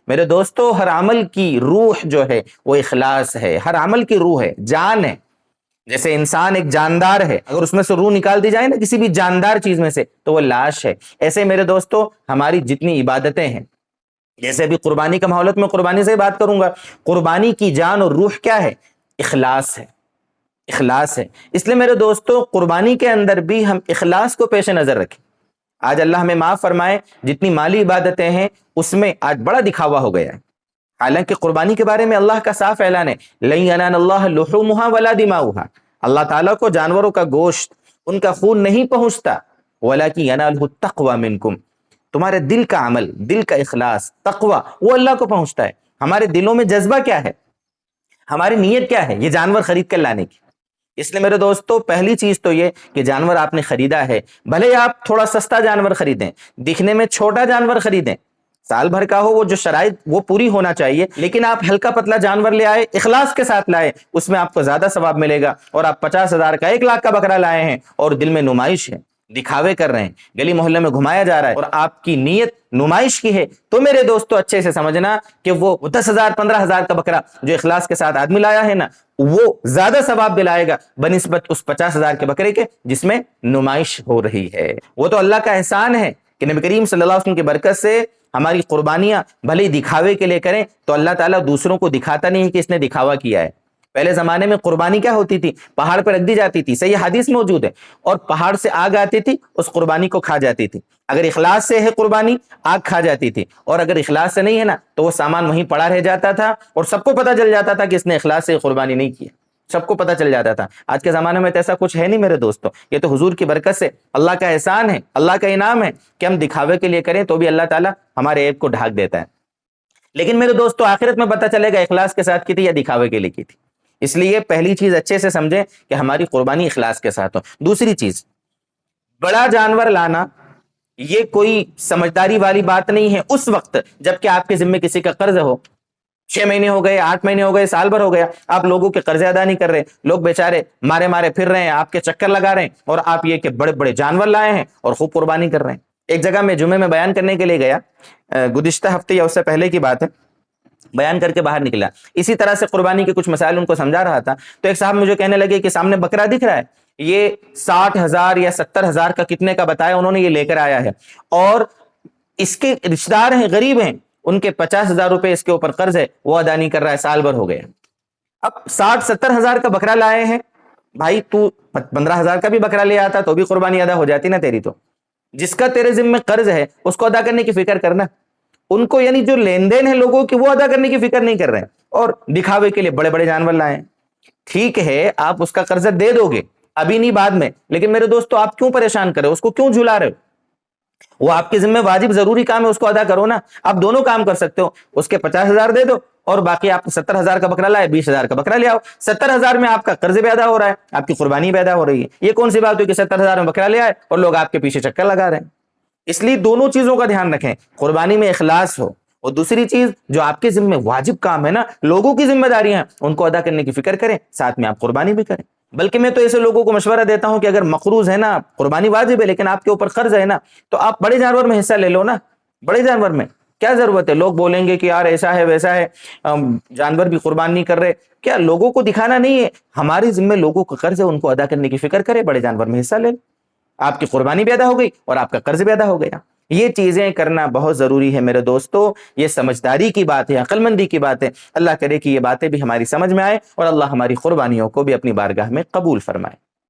میرے دوستو ہر عمل کی روح جو ہے وہ اخلاص ہے، ہر عمل کی روح ہے، جان ہے۔ جیسے انسان ایک جاندار ہے، اگر اس میں سے روح نکال دی جائے نا کسی بھی جاندار چیز میں سے تو وہ لاش ہے۔ ایسے میرے دوستو ہماری جتنی عبادتیں ہیں، جیسے ابھی قربانی کا ماحول ہے تو میں قربانی سے ہی بات کروں گا، قربانی کی جان اور روح کیا ہے؟ اخلاص ہے، اخلاص ہے۔ اس لیے میرے دوستو قربانی کے اندر بھی ہم اخلاص کو پیش نظر رکھیں۔ آج اللہ ہمیں معاف فرمائے، جتنی مالی عبادتیں ہیں اس میں آج بڑا دکھاوا ہو گیا ہے، حالانکہ قربانی کے بارے میں اللہ کا صاف اعلان ہے، لن ینال اللہ لحومها ولا دماؤها، اللہ تعالیٰ کو جانوروں کا گوشت، ان کا خون نہیں پہنچتا، ولکن ینالہ التقوی منکم، تمہارے دل کا عمل، دل کا اخلاص، تقوی، وہ اللہ کو پہنچتا ہے۔ ہمارے دلوں میں جذبہ کیا ہے، ہماری نیت کیا ہے یہ جانور خرید کر لانے کی۔ اس لیے میرے دوستو پہلی چیز تو یہ کہ جانور آپ نے خریدا ہے، بھلے آپ تھوڑا سستا جانور خریدیں، دکھنے میں چھوٹا جانور خریدیں، سال بھر کا ہو، وہ جو شرائط وہ پوری ہونا چاہیے، لیکن آپ ہلکا پتلا جانور لے آئے، اخلاص کے ساتھ لائے، اس میں آپ کو زیادہ ثواب ملے گا۔ اور آپ 50,000 کا 1 لاکھ کا بکرا لائے ہیں اور دل میں نمائش ہے، دکھاوے کر رہے ہیں، گلی محلے میں گھمایا جا رہا ہے اور آپ کی نیت نمائش کی ہے، تو میرے دوستو اچھے سے سمجھنا کہ وہ 10,000 15,000 کا بکرا جو اخلاص کے ساتھ آدمی لایا ہے نا، وہ زیادہ ثواب دلائے گا بنسبت اس 50,000 کے بکرے کے جس میں نمائش ہو رہی ہے۔ وہ تو اللہ کا احسان ہے کہ نبی کریم صلی اللہ علیہ وسلم کی برکت سے ہماری قربانیاں بھلے دکھاوے کے لیے کریں تو اللہ تعالیٰ دوسروں کو دکھاتا نہیں ہے کہ اس نے دکھاوا کیا ہے۔ پہلے زمانے میں قربانی کیا ہوتی تھی؟ پہاڑ پہ رکھ دی جاتی تھی، صحیح حدیث موجود ہے، اور پہاڑ سے آگ آتی تھی، اس قربانی کو کھا جاتی تھی۔ اگر اخلاص سے ہے قربانی، آگ کھا جاتی تھی، اور اگر اخلاص سے نہیں ہے نا تو وہ سامان وہیں پڑا رہ جاتا تھا اور سب کو پتہ چل جاتا تھا کہ اس نے اخلاص سے قربانی نہیں کی، سب کو پتہ چل جاتا تھا۔ آج کے زمانے میں تو ایسا کچھ ہے نہیں میرے دوستو، یہ تو حضور کی برکت سے اللہ کا احسان ہے، اللہ کا انعام ہے کہ ہم دکھاوے کے لیے کریں تو بھی اللہ تعالیٰ ہمارے عیب کو ڈھانک دیتا ہے۔ لیکن میرے دوستو آخرت میں پتہ چلے گا اخلاص کے ساتھ کی تھی یا دکھاوے کے لیے کی تھی۔ اس لیے پہلی چیز اچھے سے سمجھیں کہ ہماری قربانی اخلاص کے ساتھ ہو۔ دوسری چیز، بڑا جانور لانا یہ کوئی سمجھداری والی بات نہیں ہے اس وقت جبکہ آپ کے ذمے کسی کا قرض ہو، 6 مہینے ہو گئے، 8 مہینے ہو گئے، سال بھر ہو گیا، آپ لوگوں کے قرضے ادا نہیں کر رہے، لوگ بیچارے مارے پھر رہے ہیں، آپ کے چکر لگا رہے ہیں، اور آپ یہ کہ بڑے بڑے جانور لائے ہیں اور خوب قربانی کر رہے ہیں۔ ایک جگہ میں جمعے میں بیان کرنے کے لیے گیا، گزشتہ ہفتے یا اس سے پہلے کی بات ہے، بیان کر کے باہر نکلا، اسی طرح سے قربانی کے کچھ مسائل ان کو سمجھا رہا تھا، تو ایک صاحب مجھے کہنے لگے کہ سامنے بکرا دکھ رہا ہے، یہ 60,000 یا 70,000 کا کتنے کا بتایا انہوں نے، یہ لے کر آیا ہے، اور اس کے رشتہ دار ہیں، غریب ہیں، ان کے 50,000 روپے اس کے اوپر قرض ہے، وہ ادا نہیں کر رہا ہے، سال بھر ہو گیا۔ اب 60-70,000 کا بکرا لائے ہیں، بھائی تو 15,000 کا بھی بکرا لے آتا تو بھی قربانی ادا ہو جاتی نا تیری۔ تو جس کا تیرے ذمہ قرض ہے اس کو ادا کرنے کی فکر کرنا، ان کو یعنی جو لین دین ہے لوگوں کی وہ ادا کرنے کی فکر نہیں کر رہے ہیں، اور دکھاوے کے لیے بڑے بڑے جانور لائے ہیں۔ ٹھیک ہے آپ اس کا قرض دے دو گے، ابھی نہیں بعد میں، لیکن میرے دوستو آپ کیوں پریشان کر رہے ہو، اس کو کیوں جھلا رہے ہو؟ وہ آپ کے ذمہ واجب ضروری کام ہے، اس کو ادا کرو نا۔ آپ دونوں کام کر سکتے ہو، اس کے 50,000 دے دو اور باقی آپ 70,000 کا بکرا لائے، 20,000 کا بکرا لے آؤ، 70,000 میں آپ کا قرض بھی ادا ہو رہا ہے، آپ کی قربانی بھی ادا ہو رہی ہے۔ یہ کون سی بات ہوئی کہ 70,000 میں بکرا لے آئے اور لوگ آپ کے پیچھے چکر لگا رہے ہیں؟ اس لیے دونوں چیزوں کا دھیان رکھیں، قربانی میں اخلاص ہو، اور دوسری چیز جو آپ کے ذمہ واجب کام ہے نا، لوگوں کی ذمہ داریاں ہیں، ان کو ادا کرنے کی فکر کریں، ساتھ میں آپ قربانی بھی کریں۔ بلکہ میں تو ایسے لوگوں کو مشورہ دیتا ہوں کہ اگر مقروض ہے نا، قربانی واجب ہے لیکن آپ کے اوپر قرض ہے نا، تو آپ بڑے جانور میں حصہ لے لو نا، بڑے جانور میں کیا ضرورت ہے؟ لوگ بولیں گے کہ یار ایسا ہے ویسا ہے، جانور بھی قربان نہیں کر رہے، کیا لوگوں کو دکھانا نہیں ہے؟ ہماری ذمہ لوگوں کا قرض ہے، ان کو ادا کرنے کی فکر کرے، بڑے جانور میں حصہ لے، آپ کی قربانی بھی ادا ہو گئی اور آپ کا قرض بھی ادا ہو گیا۔ یہ چیزیں کرنا بہت ضروری ہے میرے دوستو، یہ سمجھداری کی بات ہے، عقل مندی کی بات ہے۔ اللہ کرے کہ یہ باتیں بھی ہماری سمجھ میں آئے اور اللہ ہماری قربانیوں کو بھی اپنی بارگاہ میں قبول فرمائے۔